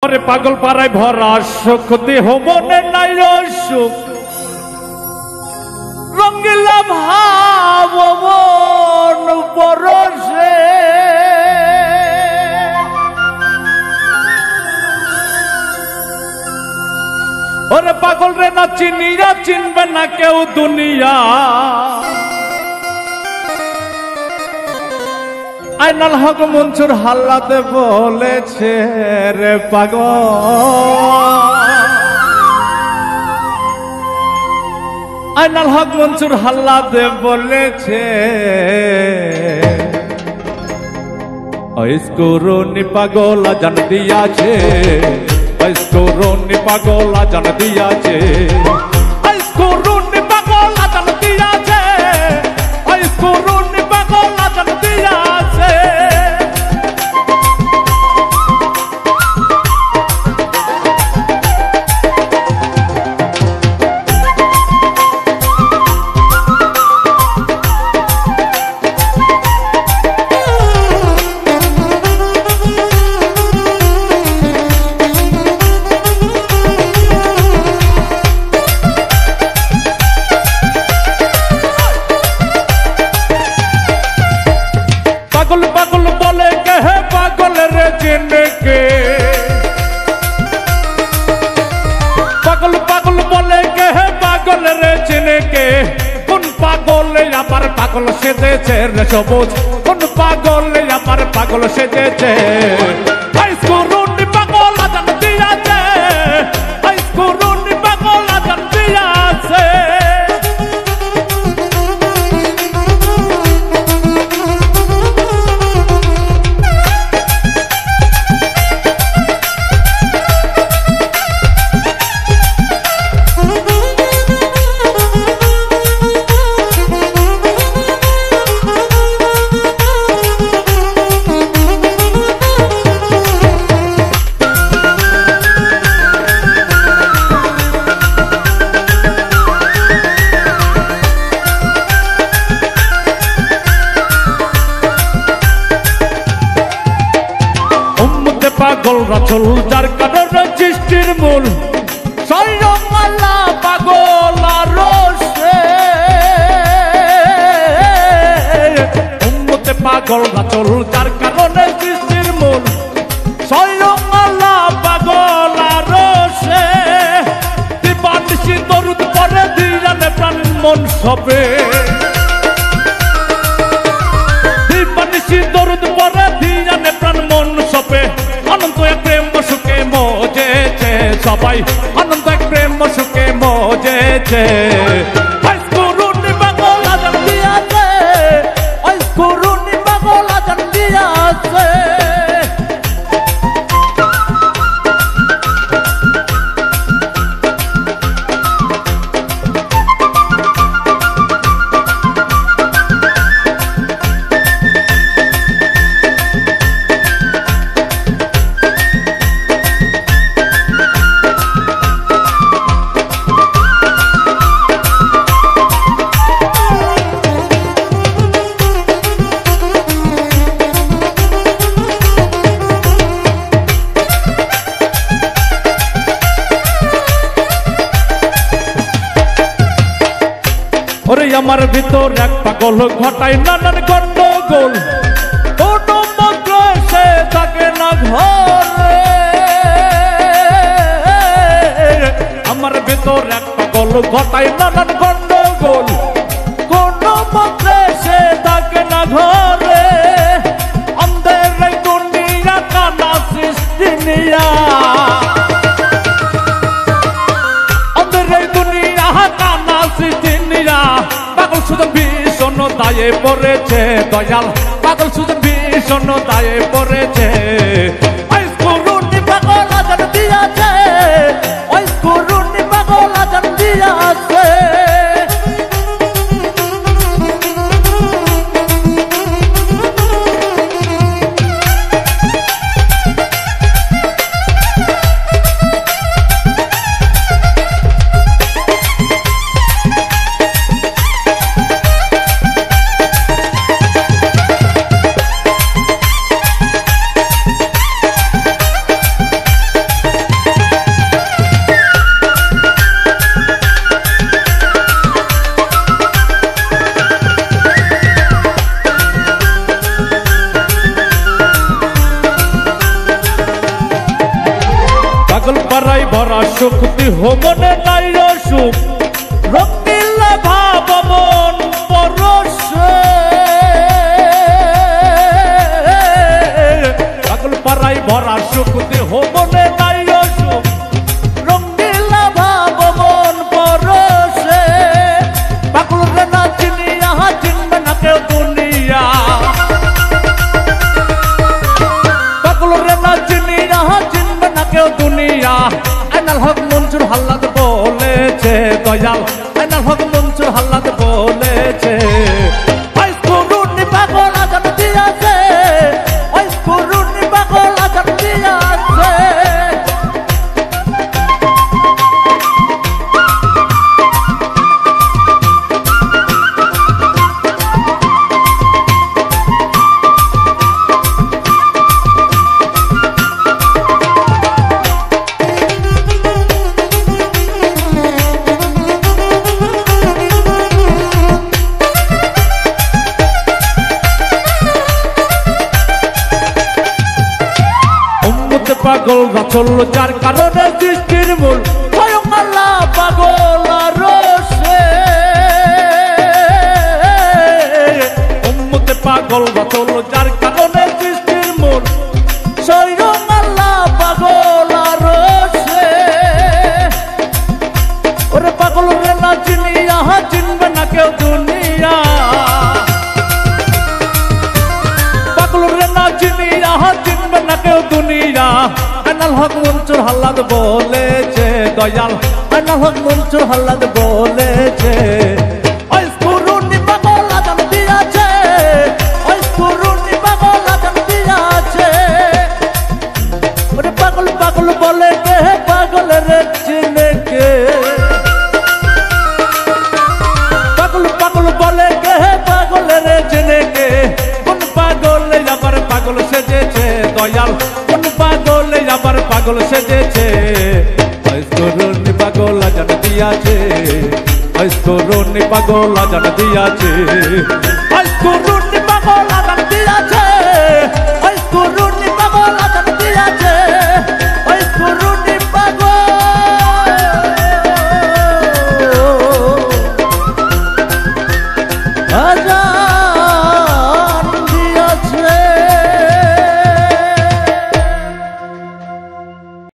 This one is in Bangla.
ওরে পাগল পাড়ায় ভরা সুখ দেহ মনে নাই সুখ রঙ্গিলা ভাব মন পরশে ওরে পাগল রে না চিনিয়া চিনবে না কেউ দুনিয়া আইনাল হক মনসুর হাল্লাতে বলেছে রে পাগল আইনাল হক মনসুর হাল্লাতে বলেছে ইসকোরনি পাগল জান দিয়াছে ইসকোরনি পাগল জান দিয়াছে ইসকোরনি পাগল জান দিয়াছে ইসকোরনি পাগল জান দিয়াছে पागल पागल बोले के है पागल रे जिनके पागल पागल बोले के है पागल रे जिनके কোন পাগল আমার পাগল সেজেছে রে সবুজ কোন পাগল আমার পাগল সেজেছে আইসকোরনি পাগল জান দিয়াছে আইসকোরনি পাগল জান দিয়াছে পাগল রাসূল যার কারণে সৃষ্টির মূল স্বয়ং আল্লাহ পাগল আরশে উম্মতে পাগল রাসূল যার কারণে সৃষ্টির মূল স্বয়ং আল্লাহ পাগল আরশে দিবানিশি দরুদ পড়ে দিয়ানে প্রাণ মন সবে দিবানিশি দরুদ পড়ে দিয়ানে প্রাণ মন সবে আনন্দ এক প্রেম সুখে মজেছে সবাই আনন্দ এক প্রেম সুখে মজেছে আইসকোরনি পাগল জান দিয়াছে আইসকোরনি পাগল জান দিয়াছে ওরে আমার ভিতর এক পাগল ঘটায় নানান গন্ডগোল কোনো মন্ত্র সে থাকে না ঘরে আমার ভিতর এক পাগল ঘটায় নানান গন্ডগোল কোনো মন্ত্র সে থাকে না ঘরে আমাদের এই দুনিয়া কানা সৃষ্টি নিয়া আমাদের এই দুনিয়া কানা সৃষ্টি নিয়া পাগল সুজন ভীষণ দায়ে পড়েছে দয়াল পাগল সুজন ভীষণ দায়ে পড়েছে আইসকোরনি পাগল জান দিয়াছে আইসকোরনি পাগল জান দিয়াছে শক্তি হোমনে নাই সুখ রক্তিলে ভাব মন পরশে পাগল পাড়াই ভরা শক্তি হোমনে নাই সুখ রক্তিলে ভাব মন পরশে পাগল রে না চিনিয়া চিনবে না কেউ দুনিয়া পাগল রে না চিনিয়া চিনবে না কেউ দুনিয়া আইনাল হক মঞ্জুর হাল্লাদ বলেছে দয়াল আইনাল হক মঞ্জুর হাল্লাদ বলেছে ওই কুরুনি পাগল আজান দিয়াছে ওই কুরুনি পাগল আজান দিয়াছে পাগল চলল যার কারণে সৃষ্টির মূল স্বয়ং আল্লাহ পাগল রসে উম্মতে পাগল চলল যার কারণে সৃষ্টির মূল স্বয়ং আল্লাহ পাগল রসে ওরে পাগল রে না চিনিয়া চিনবে না কেউ দুনিয়া পাগল রে না চিনিয়া চিনবে না কেউ দুনিয়া আইনাল হক মঞ্জুর হাল্লাদ বলেছে দয়াল আইনাল হক মঞ্জুর হাল্লাদ বলেছে ওই কুরুনি পাগল আজান দিয়াছে ওই কুরুনি পাগল আজান দিয়াছে ওরে পাগল পাগল বলে কে পাগল রে চিনে কে পাগল পাগল বলে কে পাগল রে চিনে কে কোন পাগল আবার পাগল সেজেছে দয়াল কোন পাগল আবার পাগল সেজেছে তরুণী পাগল আজান দিয়াছে তরুণী পাগল আজান দিয়াছে তরুণী পাগল